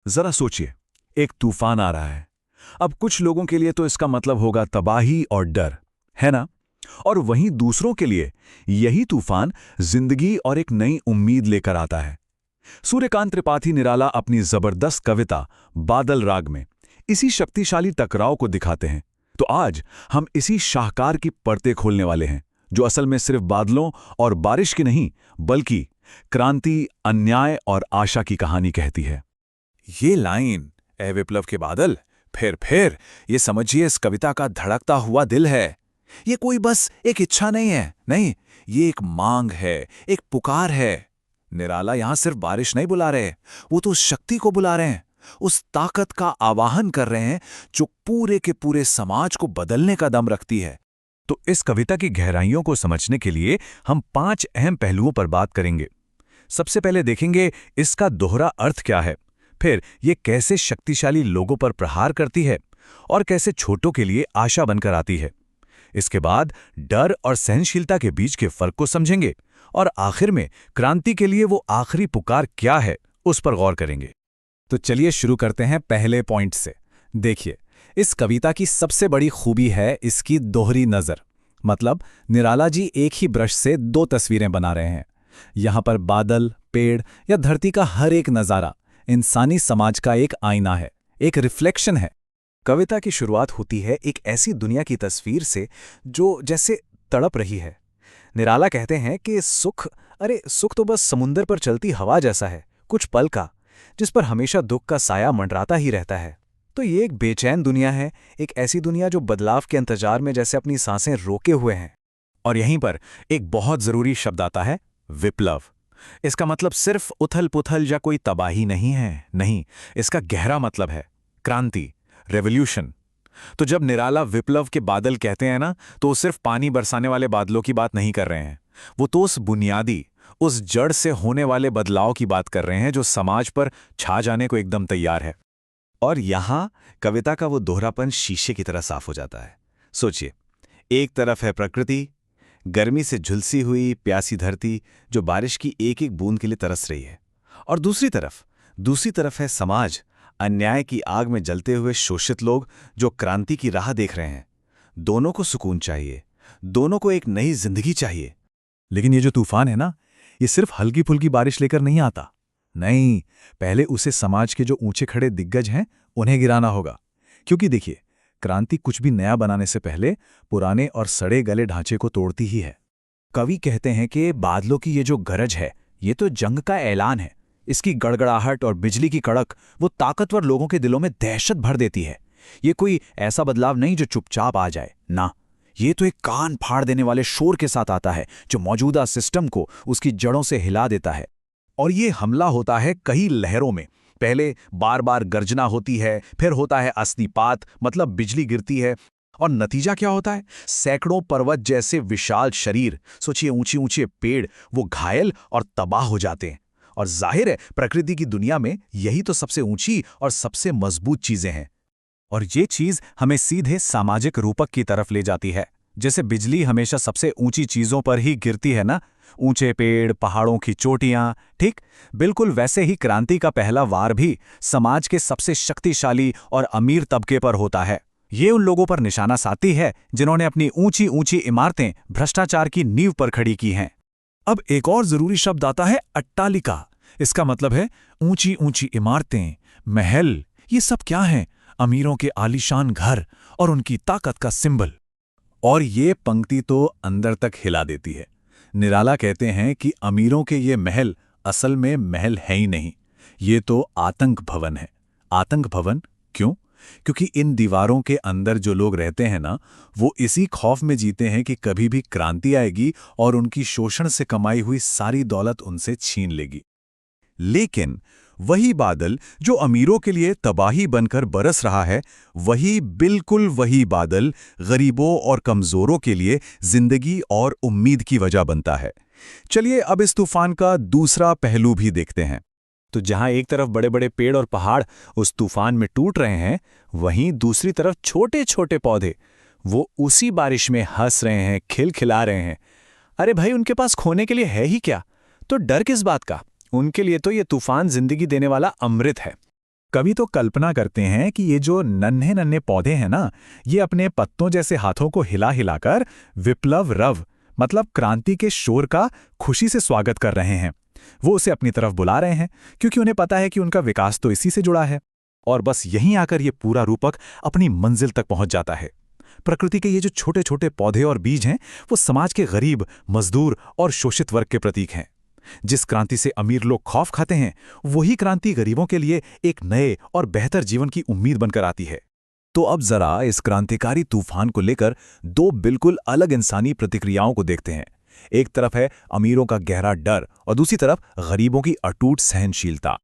जरा सोचिए, एक तूफान आ रहा है। अब कुछ लोगों के लिए तो इसका मतलब होगा तबाही और डर, है ना? और वहीं दूसरों के लिए यही तूफान जिंदगी और एक नई उम्मीद लेकर आता है। सूर्यकांत त्रिपाठी निराला अपनी जबरदस्त कविता बादल राग में इसी शक्तिशाली टकराव को दिखाते हैं। तो आज हम इसी शाहकार की परतें खोलने वाले हैं, जो असल में सिर्फ बादलों और बारिश की नहीं, बल्कि क्रांति, अन्याय और आशा की कहानी कहती है। ये लाइन, ए विप्लव के बादल, फिर ये समझिए इस कविता का धड़कता हुआ दिल है। ये कोई बस एक इच्छा नहीं है, नहीं, ये एक मांग है, एक पुकार है। निराला यहां सिर्फ बारिश नहीं बुला रहे, वो तो उस शक्ति को बुला रहे हैं, उस ताकत का आवाहन कर रहे हैं जो पूरे के पूरे समाज को बदलने का दम रखती है। तो इस कविता की गहराइयों को समझने के लिए हम 5 अहम पहलुओं पर बात करेंगे। सबसे पहले देखेंगे इसका दोहरा अर्थ क्या है, फिर ये कैसे शक्तिशाली लोगों पर प्रहार करती है और कैसे छोटों के लिए आशा बनकर आती है। इसके बाद डर और सहनशीलता के बीच के फर्क को समझेंगे और आखिर में क्रांति के लिए वो आखिरी पुकार क्या है, उस पर गौर करेंगे। तो चलिए शुरू करते हैं पहले पॉइंट से। देखिए, इस कविता की सबसे बड़ी खूबी है इसकी दोहरी नज़र। मतलब निराला जी एक ही ब्रश से 2 तस्वीरें बना रहे हैं। यहां पर बादल, पेड़ या धरती का हर एक नज़ारा इंसानी समाज का एक आईना है, एक रिफ्लेक्शन है। कविता की शुरुआत होती है एक ऐसी दुनिया की तस्वीर से जो जैसे तड़प रही है। निराला कहते हैं कि सुख तो बस समुंदर पर चलती हवा जैसा है, कुछ पल का, जिस पर हमेशा दुख का साया मंडराता ही रहता है। तो ये एक बेचैन दुनिया है, एक ऐसी दुनिया जो बदलाव के इंतजार में जैसे अपनी सांसें रोके हुए हैं। और यहीं पर एक बहुत जरूरी शब्द आता है, विप्लव। इसका मतलब सिर्फ उथल-पुथल या कोई तबाही नहीं है, नहीं, इसका गहरा मतलब है क्रांति, रेवोल्यूशन। तो जब निराला विप्लव के बादल कहते हैं ना, तो वो सिर्फ पानी बरसाने वाले बादलों की बात नहीं कर रहे हैं। वो तो उस बुनियादी, उस जड़ से होने वाले बदलाव की बात कर रहे हैं जो समाज पर छा जाने को एकदम तैयार है। और यहां कविता का वो दोहरापन शीशे की तरह साफ हो जाता है। सोचिए, एक तरफ है प्रकृति, गर्मी से झुलसी हुई प्यासी धरती जो बारिश की एक एक बूंद के लिए तरस रही है, और दूसरी तरफ है समाज, अन्याय की आग में जलते हुए शोषित लोग जो क्रांति की राह देख रहे हैं। दोनों को सुकून चाहिए, दोनों को एक नई जिंदगी चाहिए। लेकिन ये जो तूफान है ना, ये सिर्फ हल्की फुल्की बारिश लेकर नहीं आता। नहीं, पहले उसे समाज के जो ऊंचे खड़े दिग्गज हैं उन्हें गिराना होगा। क्योंकि देखिए, क्रांति कुछ भी नया बनाने से पहले पुराने और सड़े गले ढांचे को तोड़ती ही है। कवि कहते हैं कि बादलों की ये जो गरज है, ये तो जंग का ऐलान है। इसकी गड़गड़ाहट और बिजली की कड़क वो ताकतवर लोगों के दिलों में दहशत भर देती है। ये कोई ऐसा बदलाव नहीं जो चुपचाप आ जाए, ना, ये तो एक कान फाड़ देने वाले शोर के साथ आता है जो मौजूदा सिस्टम को उसकी जड़ों से हिला देता है। और ये हमला होता है कई लहरों में। पहले बार बार गर्जना होती है, फिर होता है अग्निपात, मतलब बिजली गिरती है, और नतीजा क्या होता है? सैकड़ों पर्वत जैसे विशाल शरीर, सोचिए ऊंचे ऊंचे पेड़, वो घायल और तबाह हो जाते हैं। और जाहिर है, प्रकृति की दुनिया में यही तो सबसे ऊंची और सबसे मजबूत चीजें हैं। और ये चीज हमें सीधे सामाजिक रूपक की तरफ ले जाती है। जैसे बिजली हमेशा सबसे ऊंची चीजों पर ही गिरती है ना, ऊंचे पेड़, पहाड़ों की चोटियां, ठीक बिल्कुल वैसे ही क्रांति का पहला वार भी समाज के सबसे शक्तिशाली और अमीर तबके पर होता है। ये उन लोगों पर निशाना साधती है जिन्होंने अपनी ऊंची ऊंची इमारतें भ्रष्टाचार की नींव पर खड़ी की हैं। अब एक और जरूरी शब्द आता है, अट्टालिका। इसका मतलब है ऊंची ऊंची इमारतें, महल। ये सब क्या है? अमीरों के आलीशान घर और उनकी ताकत का सिंबल। और ये पंक्ति तो अंदर तक हिला देती है। निराला कहते हैं कि अमीरों के ये महल असल में महल है ही नहीं, ये तो आतंक भवन है। आतंक भवन क्यों? क्योंकि इन दीवारों के अंदर जो लोग रहते हैं ना, वो इसी खौफ में जीते हैं कि कभी भी क्रांति आएगी और उनकी शोषण से कमाई हुई सारी दौलत उनसे छीन लेगी। लेकिन वही बादल जो अमीरों के लिए तबाही बनकर बरस रहा है, बिल्कुल वही बादल गरीबों और कमजोरों के लिए जिंदगी और उम्मीद की वजह बनता है। चलिए अब इस तूफान का दूसरा पहलू भी देखते हैं। तो जहां एक तरफ बड़े बड़े पेड़ और पहाड़ उस तूफान में टूट रहे हैं, वहीं दूसरी तरफ छोटे छोटे पौधे वो उसी बारिश में हंस रहे हैं, खिलखिला रहे हैं। अरे भाई, उनके पास खोने के लिए है ही क्या, तो डर किस बात का? उनके लिए तो ये तूफान जिंदगी देने वाला अमृत है। कवि तो कल्पना करते हैं कि ये जो नन्हे नन्हे पौधे हैं ना, ये अपने पत्तों जैसे हाथों को हिला हिलाकर विप्लव रव मतलब क्रांति के शोर का खुशी से स्वागत कर रहे हैं। वो उसे अपनी तरफ बुला रहे हैं क्योंकि उन्हें पता है कि उनका विकास तो इसी से जुड़ा है। और बस यहीं आकर ये पूरा रूपक अपनी मंजिल तक पहुंच जाता है। प्रकृति के ये जो छोटे छोटे पौधे और बीज हैं, वो समाज के गरीब, मजदूर और शोषित वर्ग के प्रतीक हैं। जिस क्रांति से अमीर लोग खौफ खाते हैं, वही क्रांति गरीबों के लिए एक नए और बेहतर जीवन की उम्मीद बनकर आती है। तो अब जरा इस क्रांतिकारी तूफान को लेकर दो बिल्कुल अलग इंसानी प्रतिक्रियाओं को देखते हैं। एक तरफ है अमीरों का गहरा डर और दूसरी तरफ गरीबों की अटूट सहनशीलता।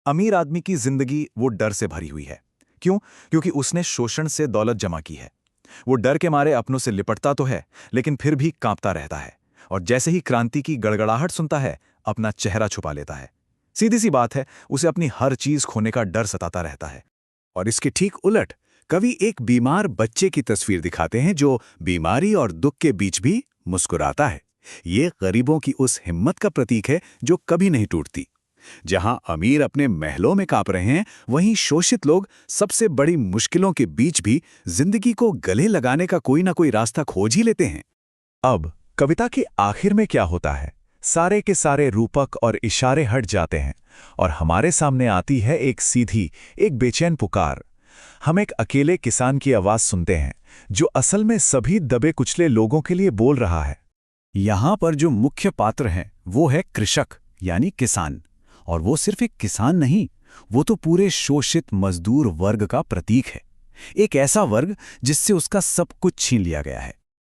अमीर आदमी की जिंदगी वो डर से भरी हुई है। क्यों? क्योंकि उसने शोषण से दौलत जमा की है। वो डर के मारे अपनों से लिपटता तो है, लेकिन फिर भी कांपता रहता है और जैसे ही क्रांति की गड़गड़ाहट सुनता है, अपना चेहरा छुपा लेता है। सीधी सी बात है, उसे अपनी हर चीज खोने का डर सताता रहता है। और इसके ठीक उलट कवि एक बीमार बच्चे की तस्वीर दिखाते हैं जो बीमारी और दुख के बीच भी मुस्कुराता है। ये गरीबों की उस हिम्मत का प्रतीक है जो कभी नहीं टूटती। जहां अमीर अपने महलों में कांप रहे हैं, वहीं शोषित लोग सबसे बड़ी मुश्किलों के बीच भी जिंदगी को गले लगाने का कोई ना कोई रास्ता खोज ही लेते हैं। अब कविता के आखिर में क्या होता है? सारे के सारे रूपक और इशारे हट जाते हैं और हमारे सामने आती है एक सीधी, एक बेचैन पुकार। हम एक अकेले किसान की आवाज सुनते हैं जो असल में सभी दबे कुचले लोगों के लिए बोल रहा है। यहां पर जो मुख्य पात्र हैं वो है कृषक यानी किसान। और वो सिर्फ एक किसान नहीं, वो तो पूरे शोषित मजदूर वर्ग का प्रतीक है। एक ऐसा वर्ग जिससे उसका सब कुछ छीन लिया गया है।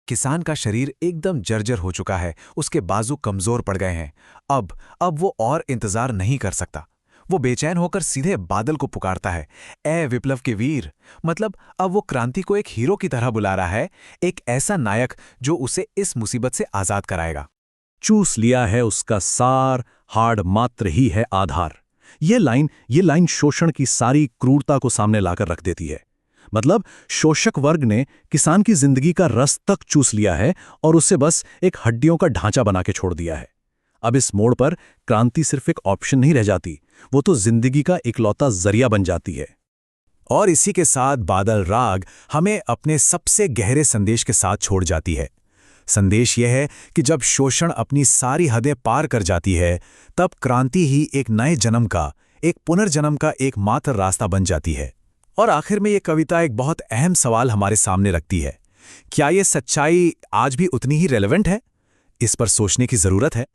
किसान का शरीर एकदम जर्जर हो चुका है, उसके बाजू कमजोर पड़ गए हैं। अब वो और इंतजार नहीं कर सकता। वो बेचैन होकर सीधे बादल को पुकारता है, ए विप्लव के वीर। मतलब अब वो क्रांति को एक हीरो की तरह बुला रहा है, एक ऐसा नायक जो उसे इस मुसीबत से आजाद कराएगा। चूस लिया है उसका सार, हाड़ मात्र ही है आधार। ये लाइन शोषण की सारी क्रूरता को सामने लाकर रख देती है। मतलब शोषक वर्ग ने किसान की जिंदगी का रस तक चूस लिया है और उससे बस एक हड्डियों का ढांचा बना के छोड़ दिया है। अब इस मोड़ पर क्रांति सिर्फ एक ऑप्शन नहीं रह जाती, वो तो जिंदगी का इकलौता जरिया बन जाती है। और इसी के साथ बादल राग हमें अपने सबसे गहरे संदेश के साथ छोड़ जाती है। संदेश यह है कि जब शोषण अपनी सारी हदें पार कर जाती है, तब क्रांति ही एक नए जन्म का, एक पुनर्जन्म का एकमात्र रास्ता बन जाती है। और आखिर में ये कविता एक बहुत अहम सवाल हमारे सामने रखती है। क्या ये सच्चाई आज भी उतनी ही रेलेवेंट है? इस पर सोचने की जरूरत है।